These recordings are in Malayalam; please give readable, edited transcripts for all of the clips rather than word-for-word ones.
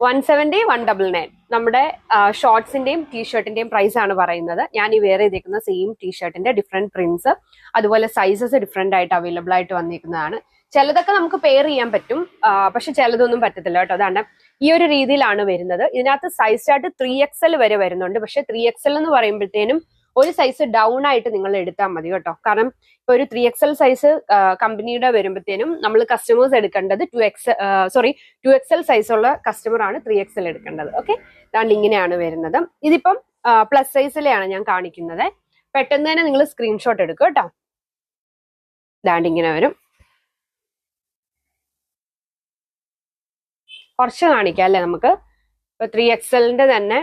170 199 നമ്മുടെ ഷോർട്സിന്റെയും ടീഷർട്ടിന്റെയും പ്രൈസ് ആണ് പറയുന്നത്. ഞാൻ ഈ വേറെ ചെയ്തേക്കുന്ന സെയിം ടീഷർട്ടിന്റെ ഡിഫറെന്റ് പ്രിന്റ്സ് അതുപോലെ സൈസസ് ഡിഫറെന്റ് ആയിട്ട് അവൈലബിൾ ആയിട്ട് വന്നിരിക്കുന്നതാണ്. ചിലതൊക്കെ നമുക്ക് പെയർ ചെയ്യാൻ പറ്റും, പക്ഷെ ചിലതൊന്നും പറ്റത്തില്ല കേട്ടോ. അതാണ് ഈ ഒരു രീതിയിലാണ് വരുന്നത്. ഇതിനകത്ത് സൈസ് ചാർട്ട് 3XL വരെ വരുന്നുണ്ട്. പക്ഷെ 3XL എന്ന് പറയുമ്പോഴത്തേനും ഒരു സൈസ് ഡൗൺ ആയിട്ട് നിങ്ങൾ എടുത്താൽ മതി കേട്ടോ. കാരണം ഇപ്പൊ ഒരു 3XL സൈസ് കമ്പനിയുടെ വരുമ്പോഴത്തേനും നമ്മൾ കസ്റ്റമേഴ്സ് എടുക്കേണ്ടത് 2XL സൈസ് ഉള്ള കസ്റ്റമർ ആണ് 3XL എടുക്കേണ്ടത്. ഓക്കെ, അതാണ്ട് ഇങ്ങനെയാണ് വരുന്നത്. ഇതിപ്പം പ്ലസ് സൈസിലെയാണ് ഞാൻ കാണിക്കുന്നത്. പെട്ടെന്ന് തന്നെ നിങ്ങൾ സ്ക്രീൻഷോട്ട് എടുക്കുക കേട്ടോ. ഇതാണ്ട് ഇങ്ങനെ വരും. കുറച്ച് കാണിക്കാം അല്ലെ നമുക്ക്. ഇപ്പൊ 3XLന്റെ തന്നെ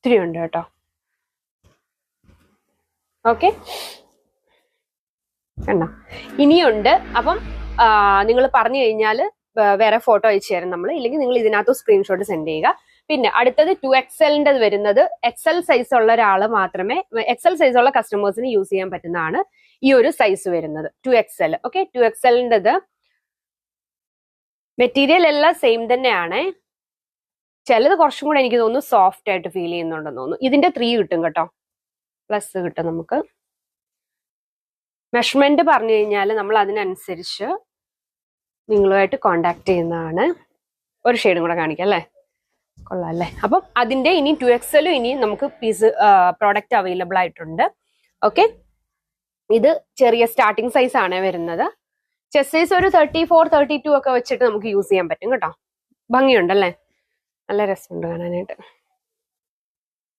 ഒത്തിരി ഉണ്ട് കേട്ടോ. ഓക്കെ, കണ്ടോ ഇനിയുണ്ട്. അപ്പം നിങ്ങൾ പറഞ്ഞു കഴിഞ്ഞാൽ വേറെ ഫോട്ടോ അയച്ചു തരാം നമ്മൾ, ഇല്ലെങ്കിൽ നിങ്ങൾ ഇതിനകത്ത് സ്ക്രീൻഷോട്ട് സെൻഡ് ചെയ്യുക. പിന്നെ അടുത്തത് 2XLന്റെ വരുന്നത് XL സൈസ് ഉള്ള ഒരാൾ മാത്രമേ, XL സൈസ് ഉള്ള കസ്റ്റമേഴ്സിന് യൂസ് ചെയ്യാൻ പറ്റുന്നതാണ് ഈ ഒരു സൈസ് വരുന്നത് 2XL. ഓക്കെ, 2XLൻ്റെത് മെറ്റീരിയൽ എല്ലാം സെയിം തന്നെയാണ്. ചിലത് കുറച്ചും കൂടെ എനിക്ക് തോന്നുന്നു സോഫ്റ്റ് ആയിട്ട് ഫീൽ ചെയ്യുന്നുണ്ടെന്ന് തോന്നുന്നു. ഇതിന്റെ 3 കിട്ടും കേട്ടോ, പ്ലസ് കിട്ടും നമുക്ക്. മെഷർമെന്റ് പറഞ്ഞു കഴിഞ്ഞാൽ നമ്മൾ അതിനനുസരിച്ച് നിങ്ങളുമായിട്ട് കോണ്ടാക്ട് ചെയ്യുന്നതാണ്. ഒരു ഷെയ്ഡും കൂടെ കാണിക്കാം അല്ലേ, കൊള്ളാം അല്ലേ. അപ്പം അതിന്റെ ഇനി 2XL ഇനി നമുക്ക് പീസ് പ്രോഡക്റ്റ് അവൈലബിൾ ആയിട്ടുണ്ട്. ഓക്കെ, ഇത് ചെറിയ സ്റ്റാർട്ടിംഗ് സൈസ് ആണ് വരുന്നത്. ചെസ്റ്റ് സൈസ് ഒരു 34 32 ഒക്കെ വെച്ചിട്ട് നമുക്ക് യൂസ് ചെയ്യാൻ പറ്റും കേട്ടോ. ഭംഗിയുണ്ടല്ലേ, നല്ല രസമുണ്ട് കാണാനായിട്ട്.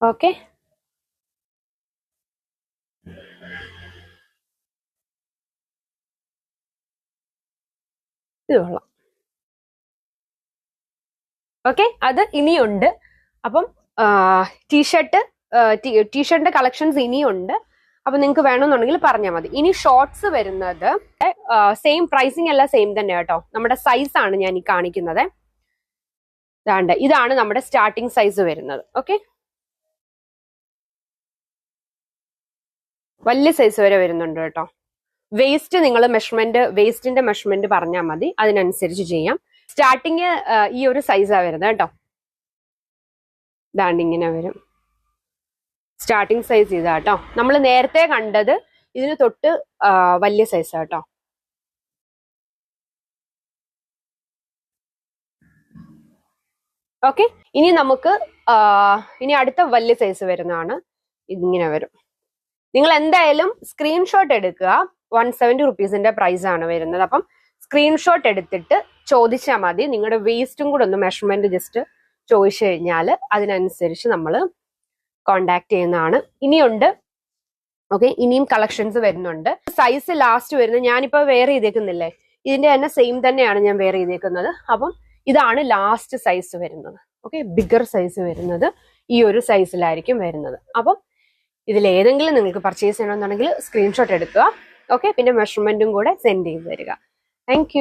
ഓക്കെ, ഇത് കൊള്ളാം. ഓക്കെ, അത് ഇനിയുണ്ട്. അപ്പം ടീഷർട്ടിന്റെ കളക്ഷൻസ് ഇനിയുണ്ട്. അപ്പൊ നിങ്ങൾക്ക് വേണമെന്നുണ്ടെങ്കിൽ പറഞ്ഞാൽ മതി. ഇനി ഷോർട്സ് വരുന്നത് സെയിം പ്രൈസിങ് എല്ലാം സെയിം തന്നെ കേട്ടോ. നമ്മുടെ സൈസ് ആണ് ഞാൻ ഈ കാണിക്കുന്നത്. ഇതാണ് നമ്മുടെ സ്റ്റാർട്ടിംഗ് സൈസ് വരുന്നത്. ഓക്കെ, വലിയ സൈസ് വരെ വരുന്നുണ്ട് കേട്ടോ. വേസ്റ്റ് നിങ്ങൾ വേസ്റ്റിന്റെ മെഷർമെന്റ് പറഞ്ഞാൽ മതി, അതിനനുസരിച്ച് ചെയ്യാം. സ്റ്റാർട്ടിങ് ഈ ഒരു സൈസാ വരുന്നത് കേട്ടോ. ഇതാണ്ട് ഇങ്ങനെ വരും സ്റ്റാർട്ടിംഗ് സൈസ്. ഇതാ കേട്ടോ, നമ്മൾ നേരത്തെ കണ്ടത് ഇതിന് തൊട്ട് വലിയ സൈസാ കേട്ടോ. ഓക്കെ, ഇനി നമുക്ക് ഇനി അടുത്ത വലിയ സൈസ് വരുന്നതാണ്. ഇതിങ്ങനെ വരും. നിങ്ങൾ എന്തായാലും സ്ക്രീൻഷോട്ട് എടുക്കുക. 170 റുപ്പീസിന്റെ പ്രൈസ് ആണ് വരുന്നത്. അപ്പം സ്ക്രീൻഷോട്ട് എടുത്തിട്ട് ചോദിച്ചാൽ മതി. നിങ്ങളുടെ വേസ്റ്റും കൂടെ ഒന്ന് മെഷർമെന്റ് ജസ്റ്റ് ചോദിച്ചു കഴിഞ്ഞാൽ അതിനനുസരിച്ച് നമ്മൾ കോണ്ടാക്ട് ചെയ്യുന്നതാണ്. ഇനിയുണ്ട്. ഓക്കെ, ഇനിയും കളക്ഷൻസ് വരുന്നുണ്ട്. സൈസ് ലാസ്റ്റ് വരുന്നത് ഞാനിപ്പോ വേറെ ചെയ്തേക്കുന്നില്ലേ, ഇതിന്റെ തന്നെ സെയിം തന്നെയാണ് ഞാൻ വേറെ ചെയ്തേക്കുന്നത്. അപ്പം ഇതാണ് ലാസ്റ്റ് സൈസ് വരുന്നത്. ഓക്കെ, ബിഗർ സൈസ് വരുന്നത് ഈ ഒരു സൈസിലായിരിക്കും വരുന്നത്. അപ്പം ഇതിലേതെങ്കിലും നിങ്ങൾക്ക് പർച്ചേസ് ചെയ്യണമെന്നുണ്ടെങ്കിൽ സ്ക്രീൻഷോട്ട് എടുക്കുക. ഓക്കെ, പിന്നെ മെഷർമെന്റും കൂടെ സെൻഡ് ചെയ്ത് തരിക. താങ്ക്